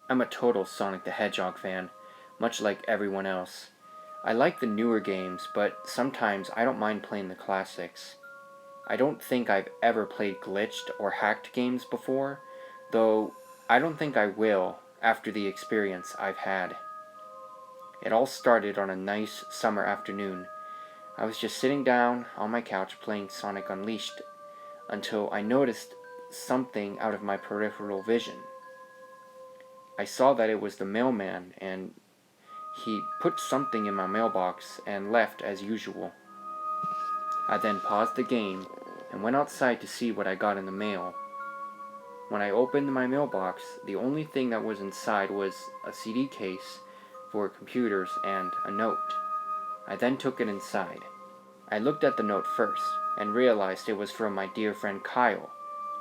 I'm a total Sonic the Hedgehog fan, much like everyone else. I like the newer games, but sometimes I don't mind playing the classics. I don't think I've ever played glitched or hacked games before, though I don't think I will after the experience I've had. It all started on a nice summer afternoon. I was just sitting down on my couch playing Sonic Unleashed until I noticed something out of my peripheral vision. I saw that it was the mailman, and he put something in my mailbox and left as usual. I then paused the game and went outside to see what I got in the mail. When I opened my mailbox, the only thing that was inside was a CD case for computers and a note. I then took it inside. I looked at the note first and realized it was from my dear friend Kyle.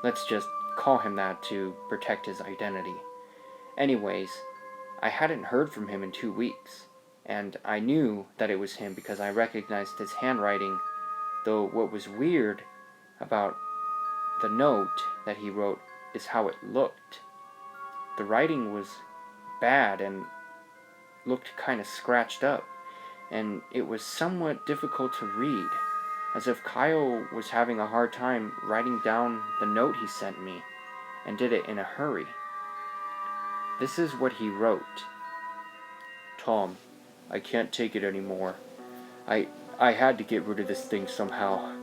Let's just call him that to protect his identity. Anyways, I hadn't heard from him in 2 weeks, and I knew that it was him because I recognized his handwriting, though what was weird about the note that he wrote is how it looked. The writing was bad and looked kind of scratched up, and it was somewhat difficult to read, as if Kyle was having a hard time writing down the note he sent me, and did it in a hurry. This is what he wrote. Tom, I can't take it anymore. I had to get rid of this thing somehow,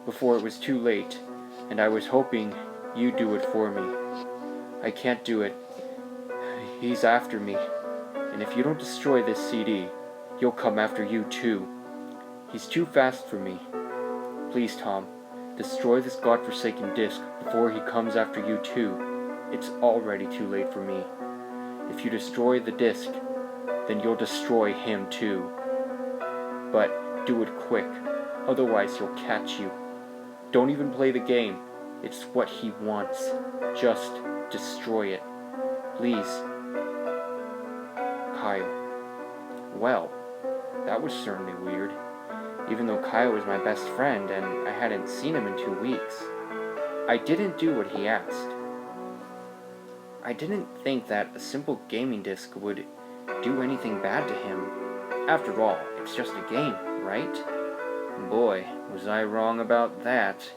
before it was too late, and I was hoping you'd do it for me. I can't do it. He's after me, and if you don't destroy this CD, he'll come after you too. He's too fast for me. Please, Tom, destroy this godforsaken disc before he comes after you too. It's already too late for me. If you destroy the disc, then you'll destroy him too. But do it quick, otherwise he'll catch you. Don't even play the game. It's what he wants. Just destroy it. Please. Kyle. Well, that was certainly weird, even though Kyle was my best friend and I hadn't seen him in 2 weeks. I didn't do what he asked. I didn't think that a simple gaming disc would do anything bad to him. After all, it's just a game, right? Boy, was I wrong about that.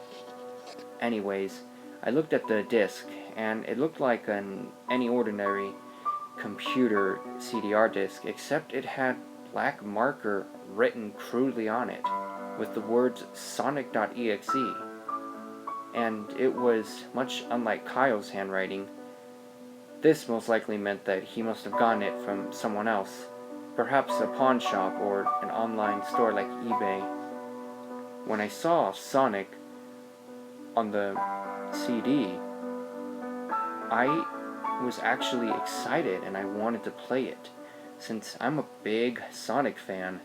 Anyways, I looked at the disc, and it looked like any ordinary computer CDR disc, except it had black marker written crudely on it, with the words Sonic.EXE. And it was much unlike Kyle's handwriting. This most likely meant that he must have gotten it from someone else, perhaps a pawn shop or an online store like eBay. When I saw Sonic on the CD, I was actually excited and I wanted to play it, since I'm a big Sonic fan.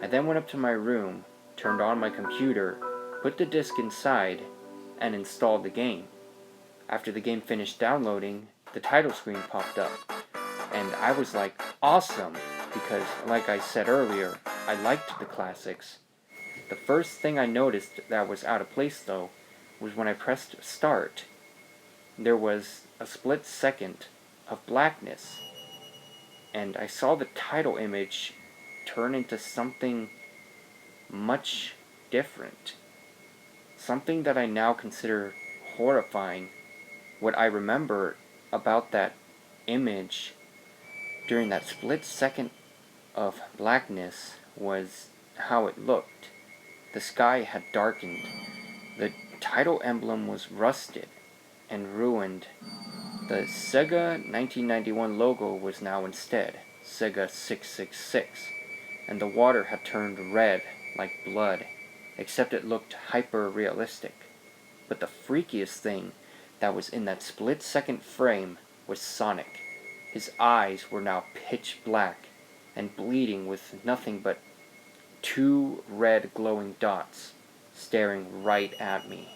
I then went up to my room, turned on my computer, put the disc inside, and installed the game. After the game finished downloading, the title screen popped up, and I was like, awesome, because like I said earlier, I liked the classics. The first thing I noticed that was out of place though, was when I pressed start. There was a split second of blackness, and I saw the title image turn into something much different. Something that I now consider horrifying. What I remember about that image during that split second of blackness was how it looked. The sky had darkened. The title emblem was rusted and ruined. The Sega 1991 logo was now instead Sega 666, and the water had turned red like blood, except it looked hyper-realistic. But the freakiest thing that was in that split-second frame was Sonic. His eyes were now pitch black and bleeding with nothing but 2 red glowing dots staring right at me.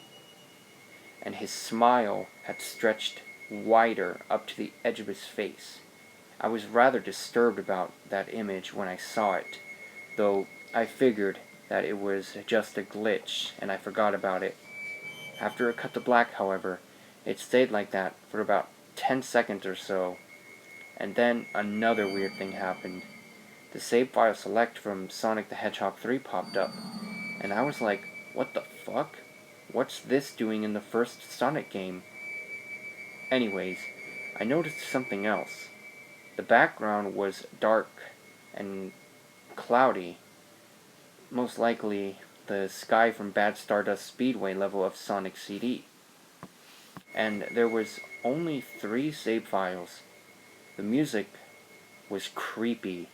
And his smile had stretched wider up to the edge of his face. I was rather disturbed about that image when I saw it, though I figured that it was just a glitch and I forgot about it. After it cut to black, however, it stayed like that for about 10 seconds or so, And then another weird thing happened. The save file select from Sonic the Hedgehog 3 popped up, and I was like, what the fuck? What's this doing in the first Sonic game? Anyways, I noticed something else. The background was dark and cloudy, most likely the sky from Bad Stardust Speedway level of Sonic CD. And there was only 3 save files. The music was creepy,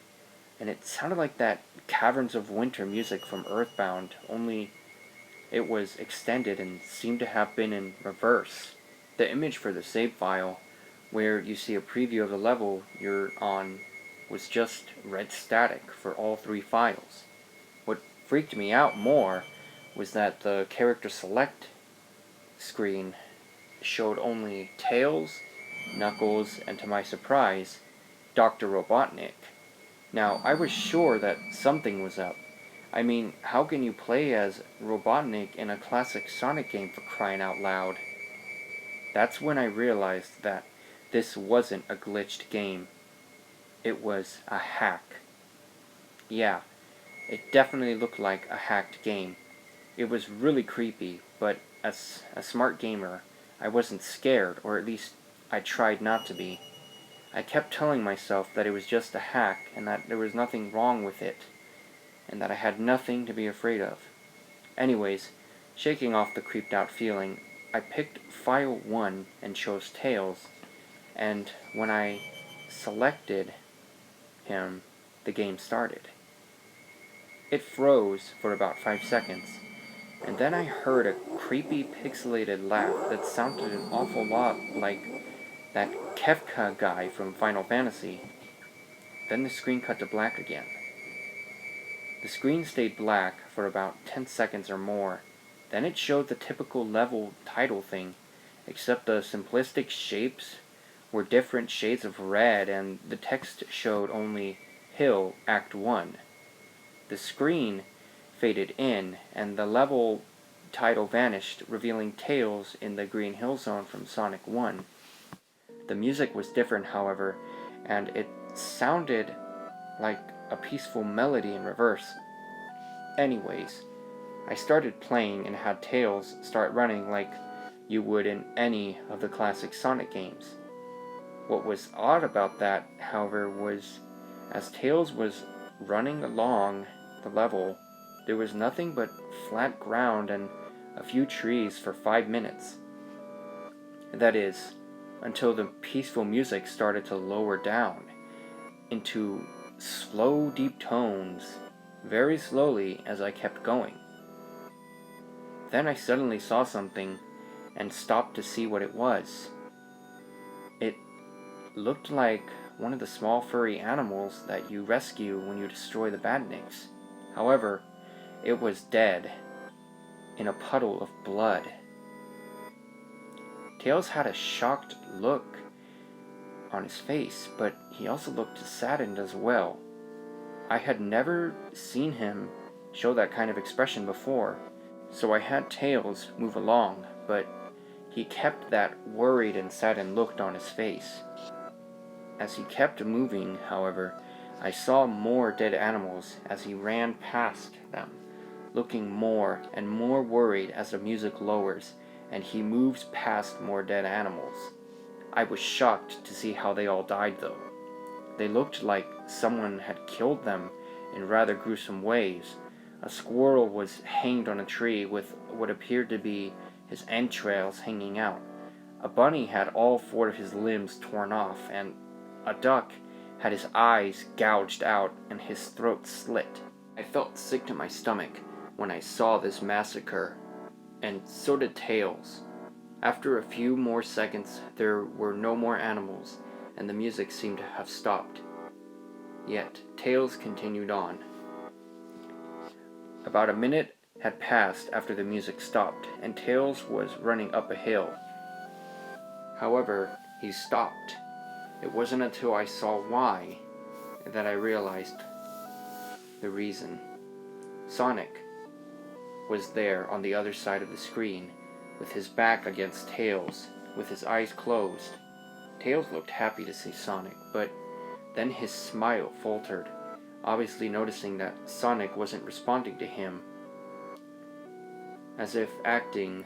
and it sounded like that Caverns of Winter music from Earthbound, only it was extended and seemed to have been in reverse. The image for the save file, where you see a preview of the level you're on, was just red static for all 3 files. What freaked me out more was that the character select screen showed only Tails, Knuckles, and to my surprise, Dr. Robotnik. Now, I was sure that something was up. I mean, how can you play as Robotnik in a classic Sonic game, for crying out loud? That's when I realized that this wasn't a glitched game. It was a hack. Yeah, it definitely looked like a hacked game. It was really creepy, but as a smart gamer, I wasn't scared, or at least I tried not to be. I kept telling myself that it was just a hack, and that there was nothing wrong with it, and that I had nothing to be afraid of. Anyways, shaking off the creeped out feeling, I picked File 1 and chose Tails, and when I selected him, the game started. It froze for about 5 seconds, and then I heard a creepy pixelated laugh that sounded an awful lot like that Kefka guy from Final Fantasy. Then the screen cut to black again. The screen stayed black for about 10 seconds or more. Then it showed the typical level title thing, except the simplistic shapes were different shades of red and the text showed only Hill Act 1. The screen faded in and the level title vanished, revealing Tails in the Green Hill Zone from Sonic 1. The music was different, however, and it sounded like a peaceful melody in reverse. Anyways, I started playing and had Tails start running like you would in any of the classic Sonic games. What was odd about that, however, was as Tails was running along the level, there was nothing but flat ground and a few trees for 5 minutes. That is, until the peaceful music started to lower down into slow, deep tones, very slowly as I kept going. Then I suddenly saw something and stopped to see what it was. It looked like one of the small furry animals that you rescue when you destroy the badniks. However, it was dead, in a puddle of blood. Tails had a shocked look on his face, but he also looked saddened as well. I had never seen him show that kind of expression before, so I had Tails move along, but he kept that worried and saddened look on his face. As he kept moving, however, I saw more dead animals as he ran past them, looking more and more worried as the music lowers and he moves past more dead animals. I was shocked to see how they all died though. They looked like someone had killed them in rather gruesome ways. A squirrel was hanged on a tree with what appeared to be his entrails hanging out. A bunny had all 4 of his limbs torn off, and a duck had his eyes gouged out and his throat slit. I felt sick to my stomach when I saw this massacre, and so did Tails. After a few more seconds, there were no more animals, and the music seemed to have stopped. Yet, Tails continued on. About a minute had passed after the music stopped, and Tails was running up a hill. However, he stopped. It wasn't until I saw why that I realized the reason. Sonic was there on the other side of the screen, with his back against Tails, with his eyes closed. Tails looked happy to see Sonic, but Then his smile faltered, obviously noticing that Sonic wasn't responding to him, as if acting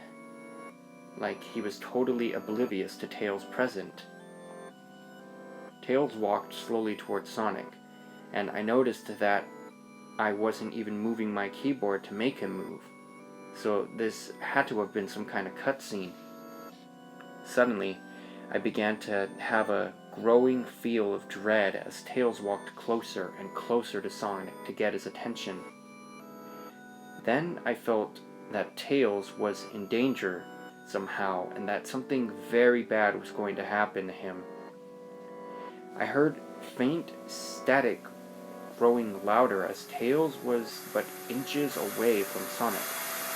like he was totally oblivious to Tails' presence. Tails walked slowly towards Sonic, and I noticed that I wasn't even moving my keyboard to make him move, so this had to have been some kind of cutscene. Suddenly, I began to have a growing feel of dread as Tails walked closer and closer to Sonic to get his attention. Then I felt that Tails was in danger somehow, and that something very bad was going to happen to him. I heard faint static growing louder as Tails was but inches away from Sonic,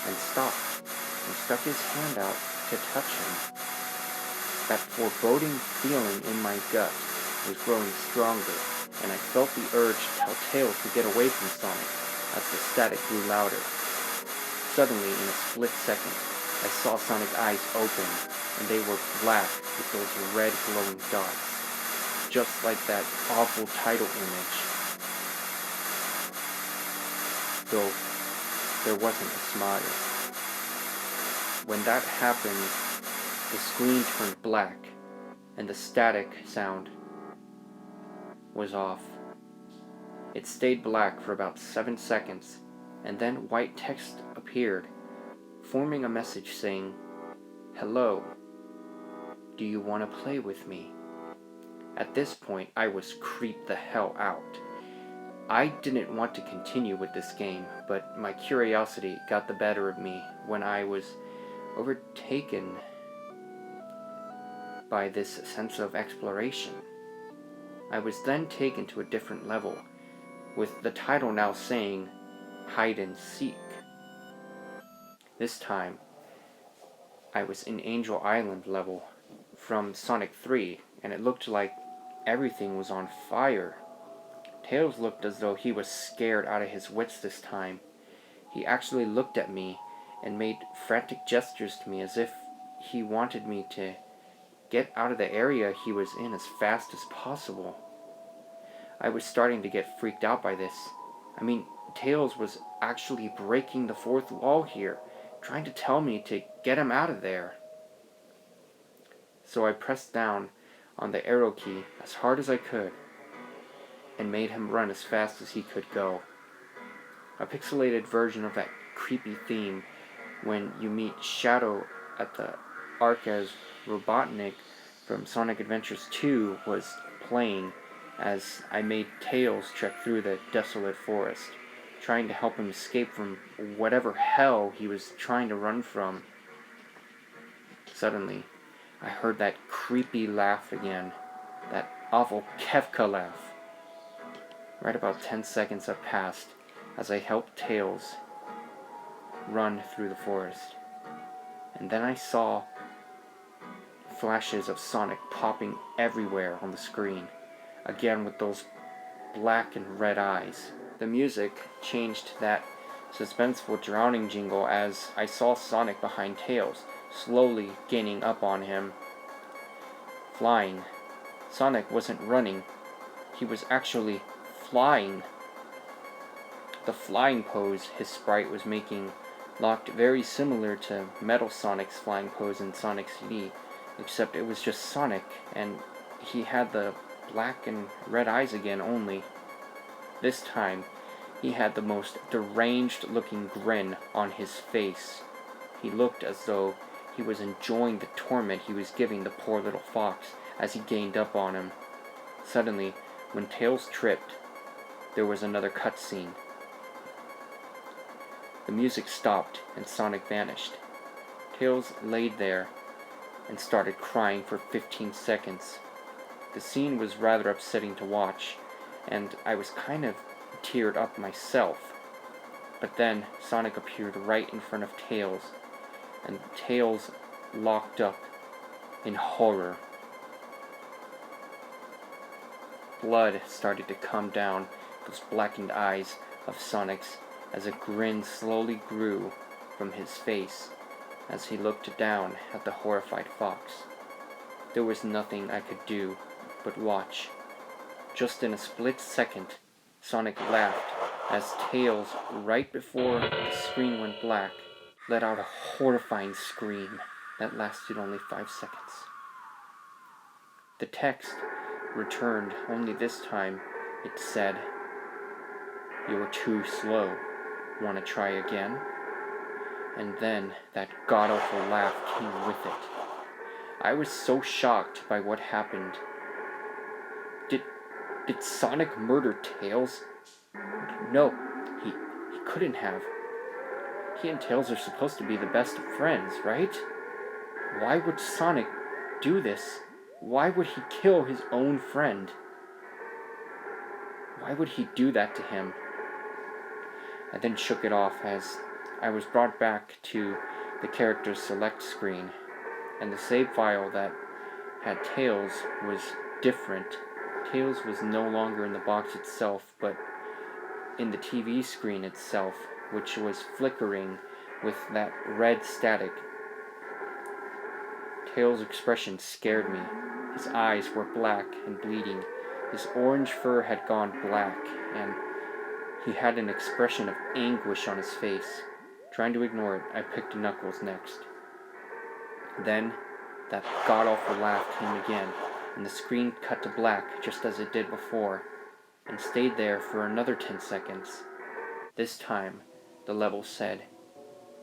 and stopped and stuck his hand out to touch him. That foreboding feeling in my gut was growing stronger, and I felt the urge to tell Tails to get away from Sonic as the static grew louder. Suddenly, in a split second, I saw Sonic's eyes open, and they were black with those red glowing dots, just like that awful title image. Though there wasn't a smile. When that happened, the screen turned black, and the static sound was off. It stayed black for about 7 seconds, and then white text appeared, forming a message saying, "Hello, do you want to play with me?" At this point, I was creeped the hell out. I didn't want to continue with this game, but my curiosity got the better of me when I was overtaken by this sense of exploration. I was then taken to a different level, with the title now saying, "Hide and Seek." This time, I was in Angel Island level from Sonic 3, and it looked like everything was on fire. Tails looked as though he was scared out of his wits this time. He actually looked at me and made frantic gestures to me as if he wanted me to get out of the area he was in as fast as possible. I was starting to get freaked out by this. I mean, Tails was actually breaking the fourth wall here, trying to tell me to get him out of there. So I pressed down on the arrow key as hard as I could, and made him run as fast as he could go. A pixelated version of that creepy theme when you meet Shadow at the Ark as Robotnik from Sonic Adventures 2 was playing as I made Tails trek through the desolate forest, trying to help him escape from whatever hell he was trying to run from. Suddenly, I heard that creepy laugh again, that awful Kefka laugh. Right about 10 seconds have passed as I helped Tails run through the forest. And then I saw flashes of Sonic popping everywhere on the screen, again with those black and red eyes. The music changed to that suspenseful drowning jingle as I saw Sonic behind Tails, slowly gaining up on him. Flying. Sonic wasn't running, he was actually flying. The flying pose his sprite was making looked very similar to Metal Sonic's flying pose in Sonic CD, except it was just Sonic, and he had the black and red eyes again only. This time, he had the most deranged looking grin on his face. He looked as though he was enjoying the torment he was giving the poor little fox as he gained up on him. Suddenly, when Tails tripped, there was another cutscene. The music stopped and Sonic vanished. Tails laid there and started crying for 15 seconds. The scene was rather upsetting to watch, and I was kind of teared up myself. But then Sonic appeared right in front of Tails, and Tails locked up in horror. Blood started to come down those blackened eyes of Sonic's as a grin slowly grew from his face as he looked down at the horrified fox. There was nothing I could do but watch. Just in a split second, Sonic laughed as Tails, right before the screen went black, let out a horrifying scream that lasted only 5 seconds. The text returned, only this time it said, "You were too slow. Want to try again?" And then that god-awful laugh came with it. I was so shocked by what happened. Did Sonic murder Tails? No, he couldn't have. He and Tails are supposed to be the best of friends, right? Why would Sonic do this? Why would he kill his own friend? Why would he do that to him? I then shook it off as I was brought back to the character's select screen, and the save file that had Tails was different. Tails was no longer in the box itself, but in the TV screen itself, which was flickering with that red static. Tails' expression scared me. His eyes were black and bleeding. His orange fur had gone black, and he had an expression of anguish on his face. Trying to ignore it, I picked Knuckles next. Then, that god-awful laugh came again, and the screen cut to black just as it did before, and stayed there for another 10 seconds. This time, the level said,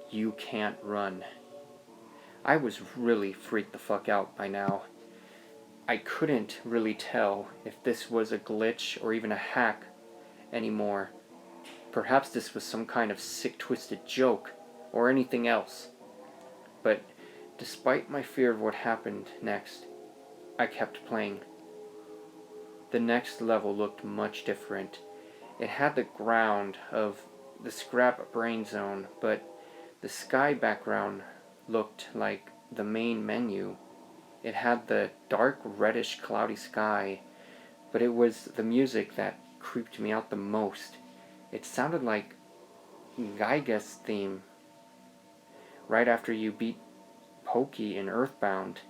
"You can't run." I was really freaked the fuck out by now. I couldn't really tell if this was a glitch or even a hack anymore. Perhaps this was some kind of sick, twisted joke, or anything else. But despite my fear of what happened next, I kept playing. The next level looked much different. It had the ground of the Scrap Brain Zone, but the sky background looked like the main menu. It had the dark reddish cloudy sky, but it was the music that creeped me out the most. It sounded like Geiger's theme right after you beat Pokey in Earthbound.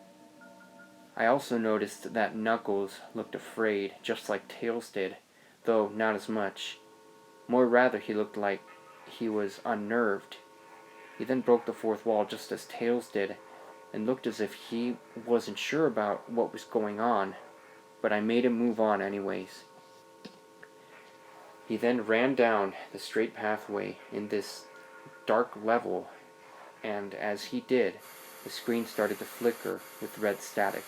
I also noticed that Knuckles looked afraid, just like Tails did, though not as much. More rather, he looked like he was unnerved. He then broke the fourth wall just as Tails did, and looked as if he wasn't sure about what was going on, but I made him move on anyways. He then ran down the straight pathway in this dark level, and as he did, the screen started to flicker with red static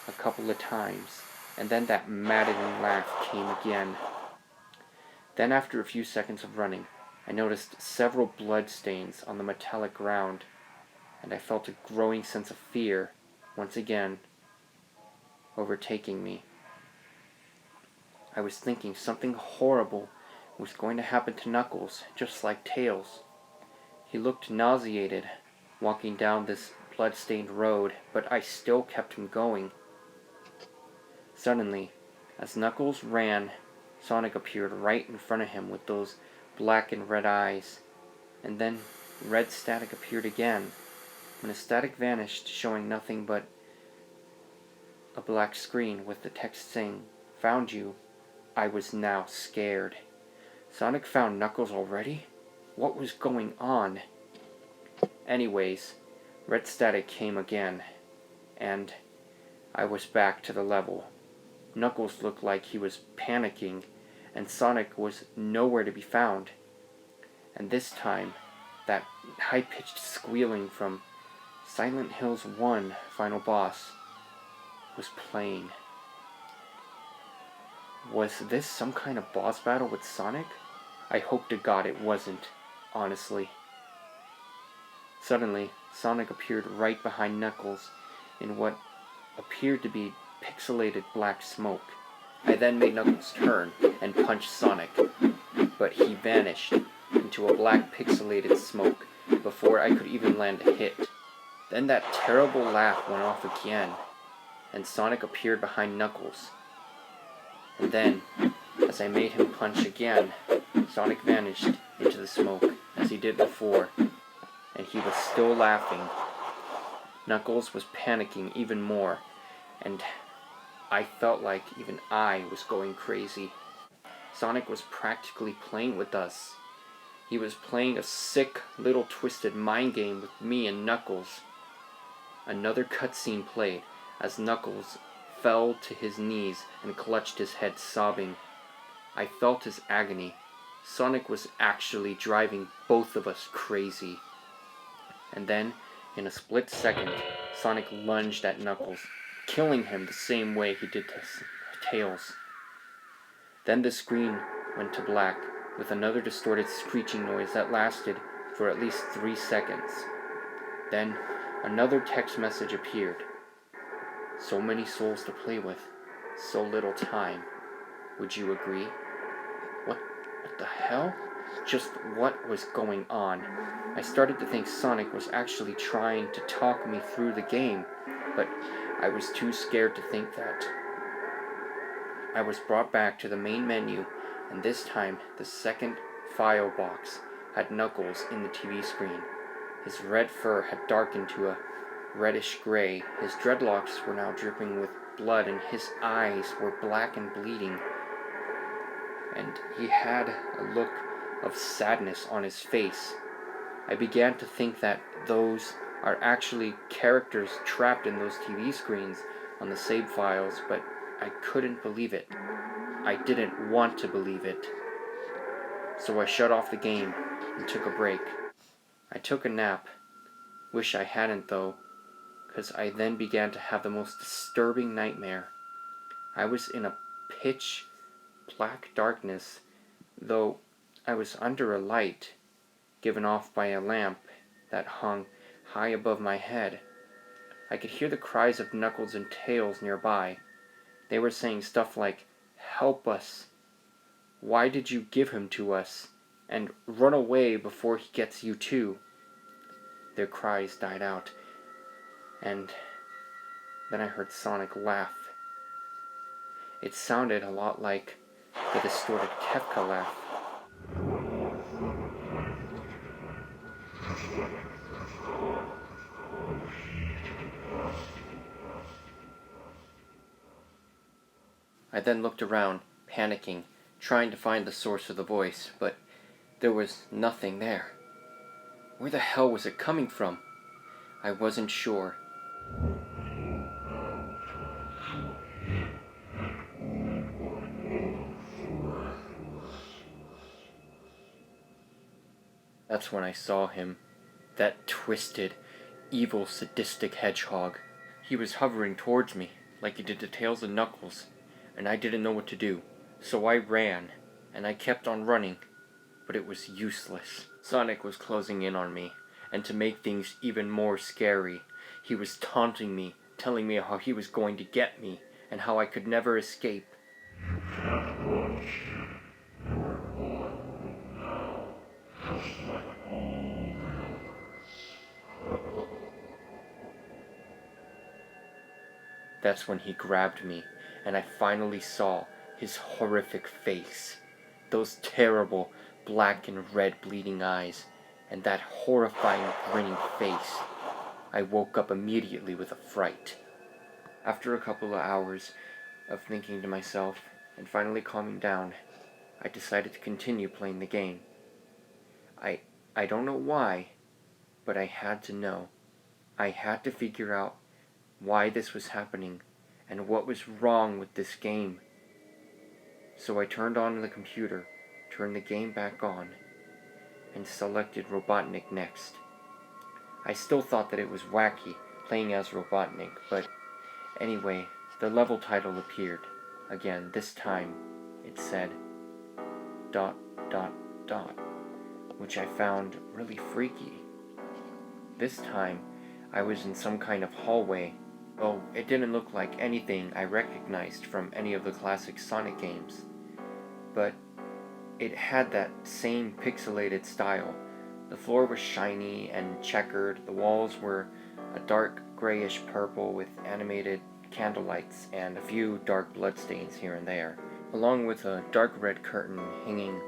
a couple of times, and then that maddening laugh came again. Then after a few seconds of running, I noticed several blood stains on the metallic ground, and I felt a growing sense of fear, once again, overtaking me. I was thinking something horrible was going to happen to Knuckles, just like Tails. He looked nauseated, walking down this blood-stained road, but I still kept him going. Suddenly, as Knuckles ran, Sonic appeared right in front of him with those black and red eyes, and then red static appeared again. When the static vanished, showing nothing but a black screen with the text saying, "Found you," I was now scared. Sonic found Knuckles already? What was going on? Anyways, red static came again, and I was back to the level. Knuckles looked like he was panicking, and Sonic was nowhere to be found. And this time, that high-pitched squealing from Silent Hills 1 final boss was playing. Was this some kind of boss battle with Sonic? I hope to God it wasn't, honestly. Suddenly, Sonic appeared right behind Knuckles in what appeared to be pixelated black smoke. I then made Knuckles turn and punch Sonic, but he vanished into a black pixelated smoke before I could even land a hit. Then that terrible laugh went off again, and Sonic appeared behind Knuckles. And then, as I made him punch again, Sonic vanished into the smoke as he did before, and he was still laughing. Knuckles was panicking even more, and I felt like even I was going crazy. Sonic was practically playing with us. He was playing a sick, little twisted mind game with me and Knuckles. Another cutscene played as Knuckles fell to his knees and clutched his head, sobbing. I felt his agony. Sonic was actually driving both of us crazy. And then, in a split second, Sonic lunged at Knuckles, killing him the same way he did to Tails. Then the screen went to black, with another distorted screeching noise that lasted for at least 3 seconds. Then, another text message appeared. So many souls to play with, so little time. Would you agree? What the hell? Just what was going on? I started to think Sonic was actually trying to talk me through the game, but I was too scared to think that. I was brought back to the main menu, and this time the second file box had Knuckles in the TV screen. His red fur had darkened to a reddish gray, his dreadlocks were now dripping with blood, and his eyes were black and bleeding. And he had a look of sadness on his face. I began to think that those are actually characters trapped in those TV screens on the save files, but I couldn't believe it. I didn't want to believe it. So I shut off the game and took a break. I took a nap. Wish I hadn't though, because I then began to have the most disturbing nightmare. I was in a pitch black darkness, though I was under a light given off by a lamp that hung high above my head. I could hear the cries of Knuckles and Tails nearby. They were saying stuff like, "Help us. Why did you give him to us? And run away before he gets you too." Their cries died out, and then I heard Sonic laugh. It sounded a lot like the distorted Kefka laugh. I then looked around, panicking, trying to find the source of the voice, but there was nothing there. Where the hell was it coming from? I wasn't sure. That's when I saw him. That twisted, evil, sadistic hedgehog. He was hovering towards me, like he did to Tails and Knuckles, and I didn't know what to do. So I ran, and I kept on running, but it was useless. Sonic was closing in on me, and to make things even more scary, he was taunting me, telling me how he was going to get me, and how I could never escape. That's when he grabbed me, and I finally saw his horrific face. Those terrible black and red bleeding eyes, and that horrifying grinning face. I woke up immediately with a fright. After a couple of hours of thinking to myself, and finally calming down, I decided to continue playing the game. I don't know why, but I had to know. I had to figure out why this was happening, and what was wrong with this game. So I turned on the computer, turned the game back on, and selected Robotnik next. I still thought that it was wacky, playing as Robotnik, but anyway, the level title appeared. Again, this time, it said, ... which I found really freaky. This time, I was in some kind of hallway. Oh, it didn't look like anything I recognized from any of the classic Sonic games, but it had that same pixelated style. The floor was shiny and checkered, the walls were a dark grayish purple with animated candlelights and a few dark bloodstains here and there, along with a dark red curtain hanging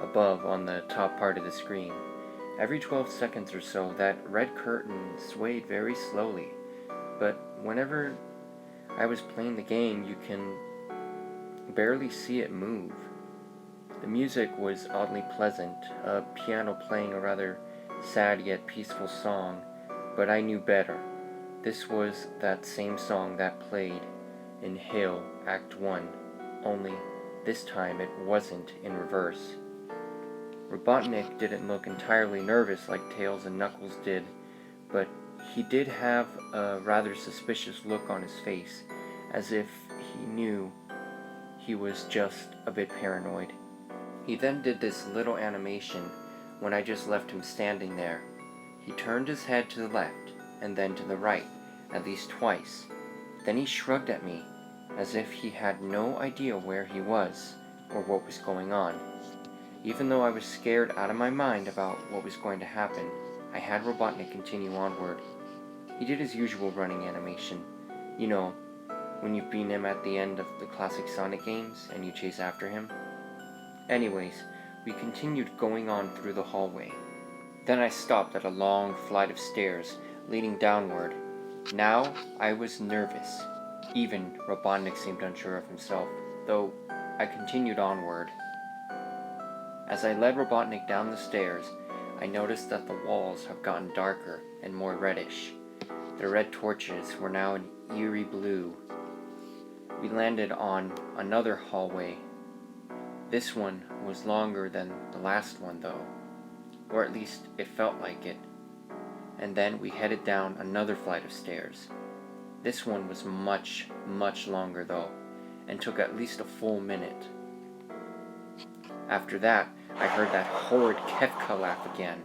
above on the top part of the screen. Every 12 seconds or so, that red curtain swayed very slowly, but whenever I was playing the game, you can barely see it move. The music was oddly pleasant, a piano playing a rather sad yet peaceful song, but I knew better. This was that same song that played in Hill Act 1, only this time it wasn't in reverse. Robotnik didn't look entirely nervous like Tails and Knuckles did, but he did have a rather suspicious look on his face, as if he knew he was just a bit paranoid. He then did this little animation when I just left him standing there. He turned his head to the left and then to the right, at least twice. Then he shrugged at me, as if he had no idea where he was or what was going on. Even though I was scared out of my mind about what was going to happen, I had Robotnik continue onward. He did his usual running animation. You know, when you've beaten him at the end of the classic Sonic games and you chase after him. Anyways, we continued going on through the hallway. Then I stopped at a long flight of stairs leading downward. Now I was nervous. Even Robotnik seemed unsure of himself, though I continued onward. As I led Robotnik down the stairs, I noticed that the walls have gotten darker and more reddish. The red torches were now an eerie blue. We landed on another hallway. This one was longer than the last one though, or at least it felt like it. And then we headed down another flight of stairs. This one was much, much longer though, and took at least a full minute. After that, I heard that horrid Kefka laugh again.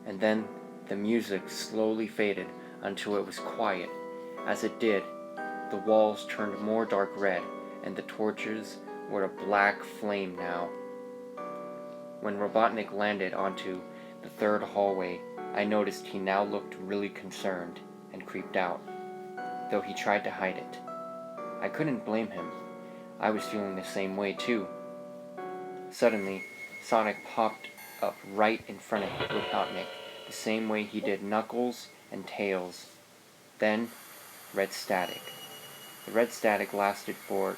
And then the music slowly faded until it was quiet. As it did, the walls turned more dark red, and the torches were a black flame now. When Robotnik landed onto the third hallway, I noticed he now looked really concerned and creeped out, though he tried to hide it. I couldn't blame him. I was feeling the same way too. Suddenly, Sonic popped up right in front of Robotnik, the same way he did Knuckles and Tails. Then, red static. The red static lasted for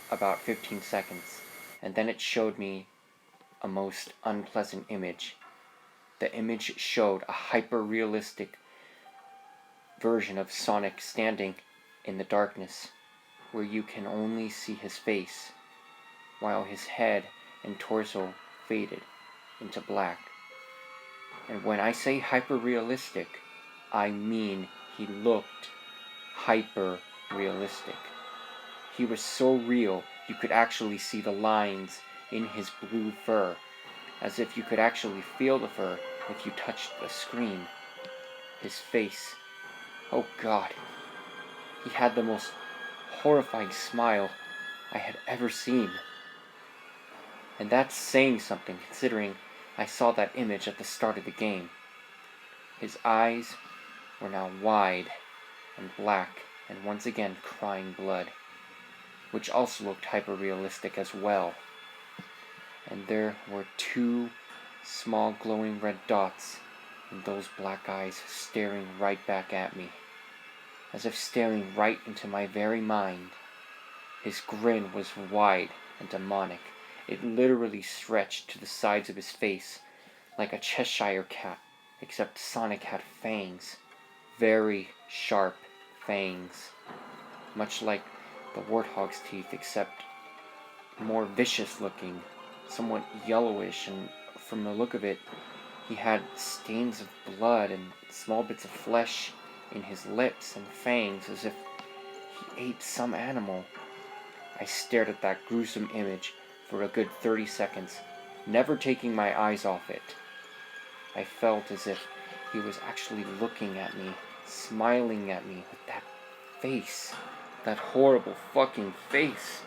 about 15 seconds, and then it showed me a most unpleasant image. The image showed a hyper-realistic version of Sonic standing in the darkness, where you can only see his face, while his head and torso faded into black. And when I say hyper-realistic, I mean he looked hyper-realistic. He was so real you could actually see the lines in his blue fur, as if you could actually feel the fur if you touched the screen. His face, oh God, he had the most horrifying smile I had ever seen. And that's saying something, considering I saw that image at the start of the game. His eyes were now wide and black, and once again crying blood, which also looked hyper-realistic as well. And there were two small glowing red dots in those black eyes staring right back at me, as if staring right into my very mind. His grin was wide and demonic. It literally stretched to the sides of his face, like a Cheshire cat, except Sonic had fangs. Very sharp fangs. Much like the warthog's teeth, except more vicious looking, somewhat yellowish, and from the look of it, he had stains of blood and small bits of flesh in his lips and fangs, as if he ate some animal. I stared at that gruesome image for a good 30 seconds, never taking my eyes off it. I felt as if he was actually looking at me, smiling at me with that face, that horrible fucking face.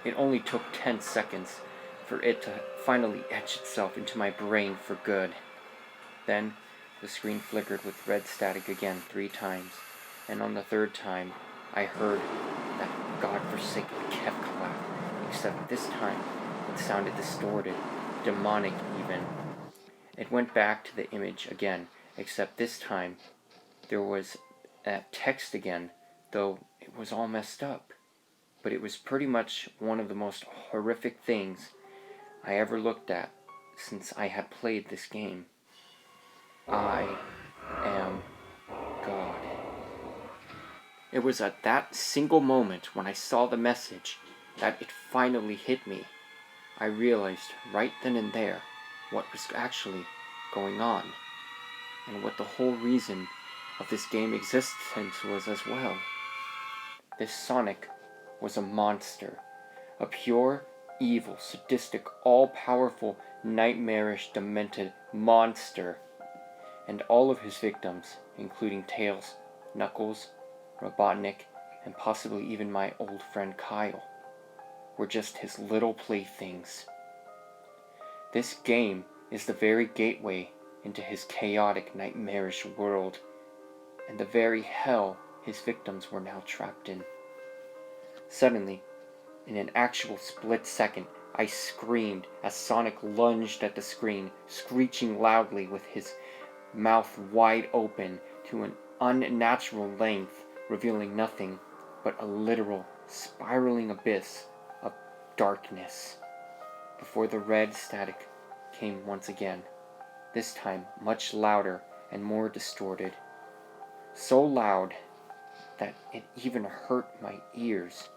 It only took 10 seconds for it to finally etch itself into my brain for good. Then the screen flickered with red static again 3 times, and on the 3rd time I heard that godforsaken Kefka laugh, except this time it sounded distorted, demonic even. It went back to the image again, except this time there was that text again, though it was all messed up. But it was pretty much one of the most horrific things I ever looked at since I had played this game. I am God. It was at that single moment when I saw the message that it finally hit me. I realized right then and there what was actually going on, and what the whole reason of this game's existence was as well. This Sonic was a monster, a pure, evil, sadistic, all-powerful, nightmarish, demented monster, and all of his victims, including Tails, Knuckles, Robotnik, and possibly even my old friend Kyle, were just his little playthings. This game is the very gateway into his chaotic, nightmarish world, and the very hell his victims were now trapped in. Suddenly, in an actual split second, I screamed as Sonic lunged at the screen, screeching loudly with his mouth wide open to an unnatural length, revealing nothing but a literal, spiraling abyss of darkness, before the red static came once again, this time much louder and more distorted. So loud that it even hurt my ears.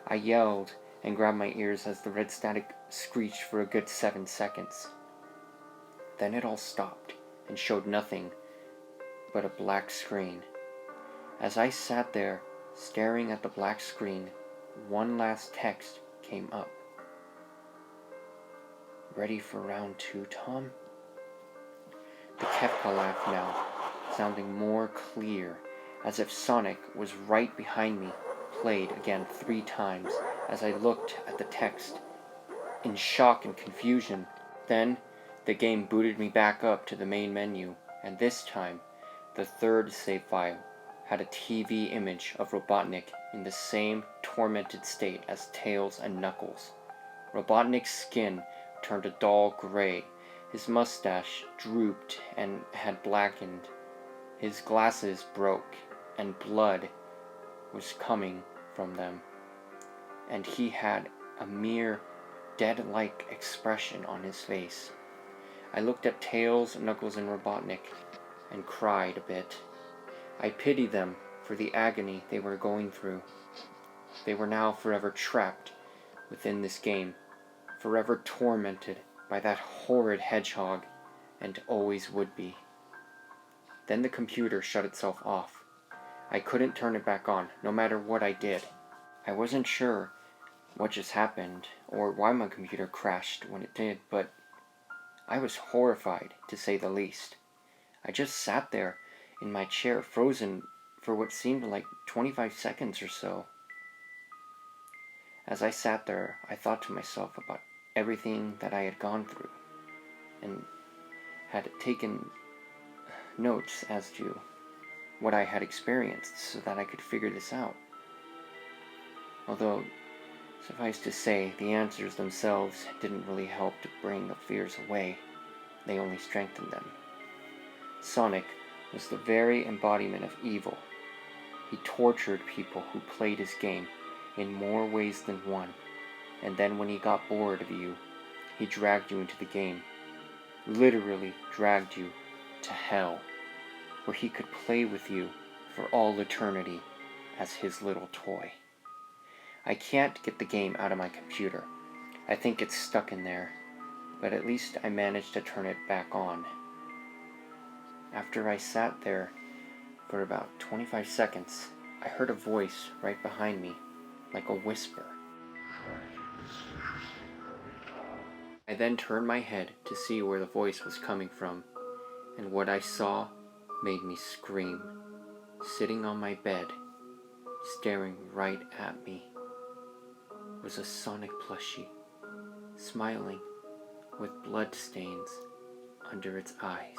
I yelled and grabbed my ears as the red static screeched for a good 7 seconds. Then it all stopped and showed nothing but a black screen. As I sat there staring at the black screen, one last text came up. "Ready for round 2, Tom?" The Kefka laugh now, sounding more clear, as if Sonic was right behind me, played again 3 times as I looked at the text in shock and confusion. Then the game booted me back up to the main menu, and this time the third save file had a TV image of Robotnik in the same tormented state as Tails and Knuckles. Robotnik's skin turned a dull gray, his mustache drooped and had blackened, his glasses broke, and blood was coming from them, and he had a mere dead-like expression on his face. I looked at Tails, Knuckles, and Robotnik and cried a bit. I pitied them for the agony they were going through. They were now forever trapped within this game, forever tormented by that horrid hedgehog, and always would be. Then the computer shut itself off. I couldn't turn it back on, no matter what I did. I wasn't sure what just happened, or why my computer crashed when it did, but I was horrified, to say the least. I just sat there in my chair, frozen for what seemed like 25 seconds or so. As I sat there, I thought to myself about everything that I had gone through, and had taken notes as to what I had experienced so that I could figure this out. Although, suffice to say, the answers themselves didn't really help to bring the fears away. They only strengthened them. Sonic was the very embodiment of evil. He tortured people who played his game in more ways than one, and then when he got bored of you, he dragged you into the game. Literally dragged you to hell, where he could play with you for all eternity as his little toy. I can't get the game out of my computer. I think it's stuck in there, but at least I managed to turn it back on. After I sat there for about 25 seconds, I heard a voice right behind me, like a whisper. I then turned my head to see where the voice was coming from, and what I saw made me scream. Sitting on my bed, staring right at me, was a Sonic plushie, smiling with blood stains under its eyes.